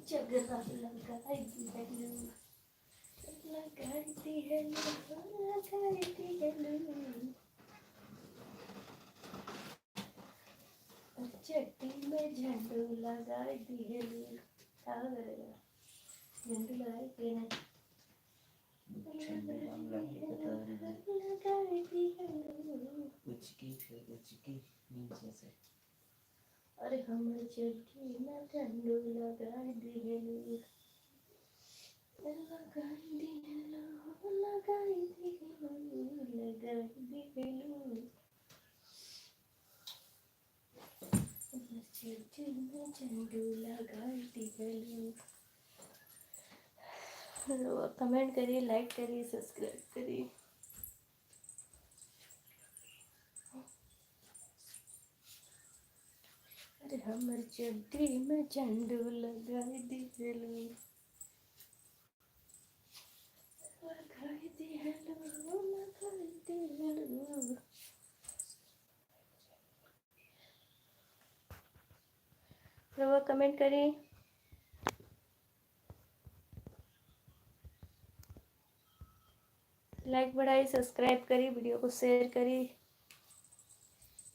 जगरा लगाती है लू, लगाती है लू, लगाती है लू। चट्टी में झंडू लगाती है लू। क्या करेगा झंडू लगाई के नहीं लगाती है लू। उचकी फिर उचकी नीचे से। अरे हमर चट्टी में झंडू लगाती है लू, लगाती है लू, लगाती है लू, लगाती है लू। चट्टी में झंडू लगाती है लू। कमेंट करिए, लाइक करिए, सब्सक्राइब करिए। अरे हमर चड्डी में झंडू लगाई दी हेलो, लगाई दी हेलो, लगाई दी हेलो। रवा कमेंट करिए, लाइक बढ़ाइए, सब्सक्राइब करिए, वीडियो को शेयर करिए।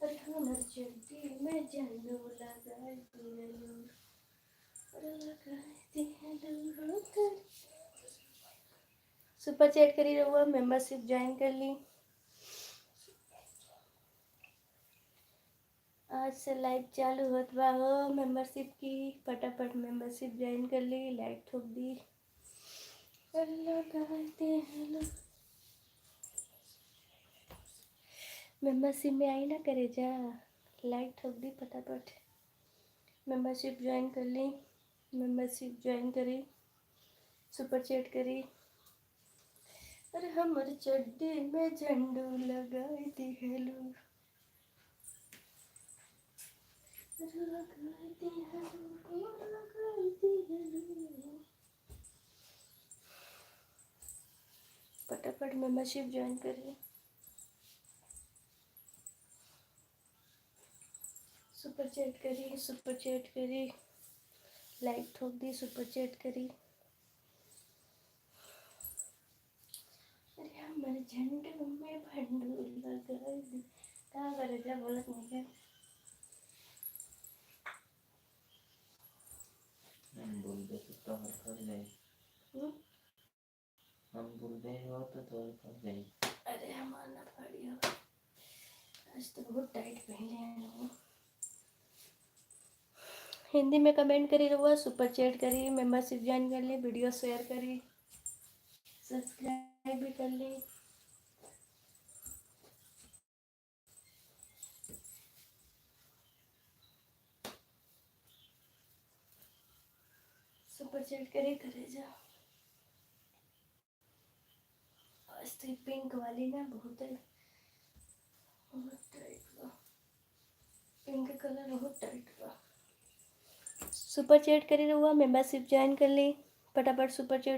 अरे हमर चड्डी में झंडू लगाई दी हेलो, लगाई दी हेलो। सुपर चैट करी रहुआ, मेंबरशिप ज्वाइन कर ली। आज से लाइव चालू होत बा हो मेंबरशिप की, फटाफट मेंबरशिप ज्वाइन कर ली, लाइक ठोक दी। लगाते हैं लोग मेंबरशिप में आई ना करे जा, लाइक ठोक दी फटाफट। मेंबरशिप ज्वाइन कर ली, मेंबरशिप ज्वाइन करी, सुपर चैट करी। अरे हमर चड्डी में झंडू लगाई दी हेलो, लगाई दी हेलो, लगाई दी हेलो। फटाफट मेंबरशिप ज्वाइन करिए, सुपर चैट करी, सुपर चैट करी, लाइक ठोक दी, सुपर चैट करी। अरे हमारे झंडू में भंडू लगाई दी। क्या करे जा बोलत नहीं क्या? हम बोल दे तो तोहर फल जाए। हम बोल दे हो तो तोहर फल जाए। अरे हमारा फड़ी हो, आज तो बहुत टाइट पहने हैं लोग। हिंदी में कमेंट करी रहुआ, सुपर चैट करी, मेंबरशिप ज्वाइन कर ली, वीडियो शेयर करी, सब्सक्राइब भी कर ली। सुपर चैट करी करे जा। आज तो पिंक वाली ना बहुत टाइट बा, पिंक कलर बहुत टाइट बा। सुपर चैट करी रहुआ, मेंबरशिप ज्वाइन कर ली, फटाफट सुपर चैट